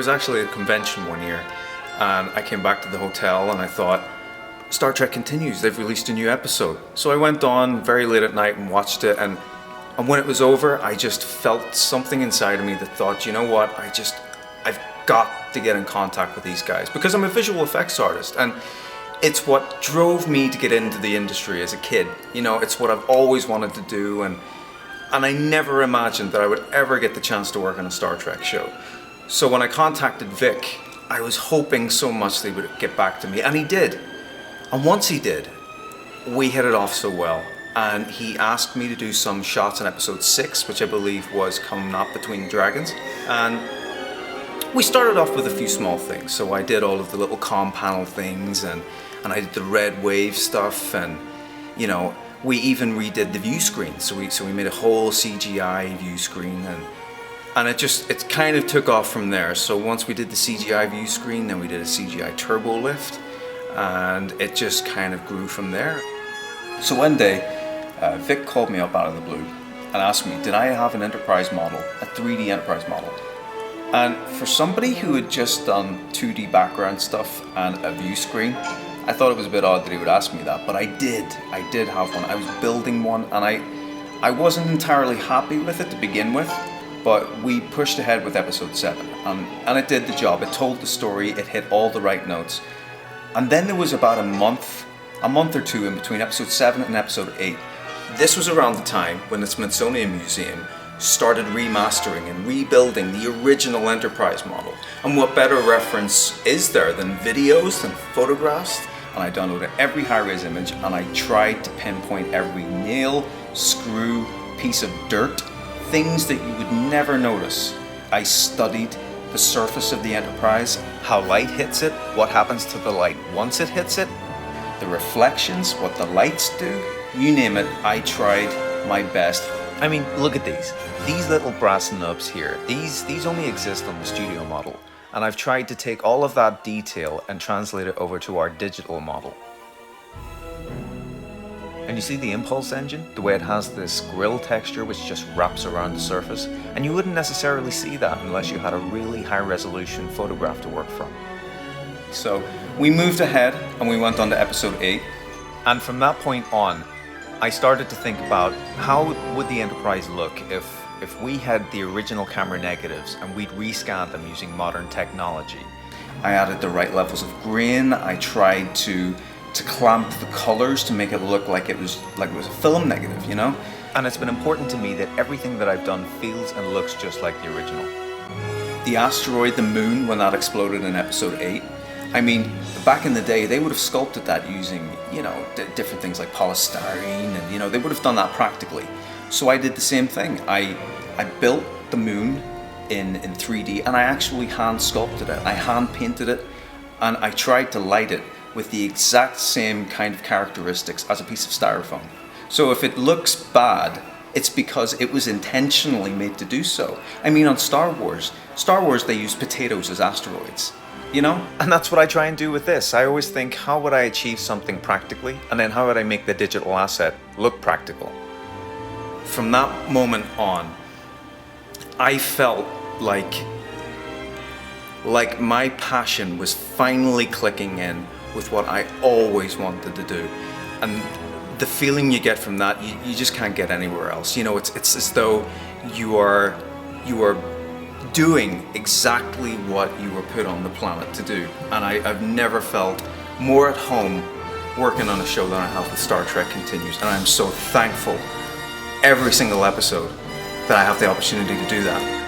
was actually at a convention one year, and I came back to the hotel and I thought, Star Trek continues, they've released a new episode. So I went on very late at night and watched it, and when it was over, I just felt something inside of me that thought, you know what, I've got to get in contact with these guys, because I'm a visual effects artist, and it's what drove me to get into the industry as a kid. You know, it's what I've always wanted to do, and I never imagined that I would ever get the chance to work on a Star Trek show. So when I contacted Vic, I was hoping so much they would get back to me, and he did. And once he did, we hit it off so well. And he asked me to do some shots in episode 6, which I believe was Come Not Between Dragons. And we started off with a few small things. So I did all of the little comm panel things, and I did the red wave stuff, and you know, we even redid the view screen. So we made a whole CGI view screen, and it kind of took off from there. So once we did the CGI view screen, then we did a CGI turbo lift, and it just kind of grew from there. So one day, Vic called me up out of the blue and asked me, did I have an Enterprise model, a 3D Enterprise model? And for somebody who had just done 2D background stuff and a view screen, I thought it was a bit odd that he would ask me that, but I did have one. I was building one, and I wasn't entirely happy with it to begin with, but we pushed ahead with episode 7, and it did the job. It told the story, it hit all the right notes. And then there was about a month or two in between episode 7 and episode 8. This was around the time when the Smithsonian Museum started remastering and rebuilding the original Enterprise model. And what better reference is there than videos, than photographs? And I downloaded every high-res image, and I tried to pinpoint every nail, screw, piece of dirt, things that you would never notice. I studied the surface of the Enterprise, how light hits it, what happens to the light once it hits it, the reflections, what the lights do, you name it, I tried my best. I mean, look at these. These little brass nubs here, these only exist on the studio model. And I've tried to take all of that detail and translate it over to our digital model. And you see the impulse engine, the way it has this grill texture which just wraps around the surface, and you wouldn't necessarily see that unless you had a really high resolution photograph to work from. So we moved ahead and we went on to episode 8. And from that point on, I started to think about how would the Enterprise look if we had the original camera negatives and we'd rescan them using modern technology. I added the right levels of grain. I tried to clamp the colors to make it look like it was a film negative, you know? And it's been important to me that everything that I've done feels and looks just like the original. The asteroid, the moon, when that exploded in episode 8, I mean, back in the day, they would have sculpted that using, you know, different things like polystyrene, and, you know, they would have done that practically. So I did the same thing. I built the moon in 3D, and I actually hand sculpted it. I hand painted it, and I tried to light it with the exact same kind of characteristics as a piece of styrofoam. So if it looks bad, it's because it was intentionally made to do so. I mean, on Star Wars, they use potatoes as asteroids, you know? And that's what I try and do with this. I always think, how would I achieve something practically? And then how would I make the digital asset look practical? From that moment on, I felt like my passion was finally clicking in with what I always wanted to do. And the feeling you get from that, you just can't get anywhere else. You know, it's as though you are doing exactly what you were put on the planet to do. And I've never felt more at home working on a show than I have with Star Trek Continues. And I'm so thankful every single episode that I have the opportunity to do that.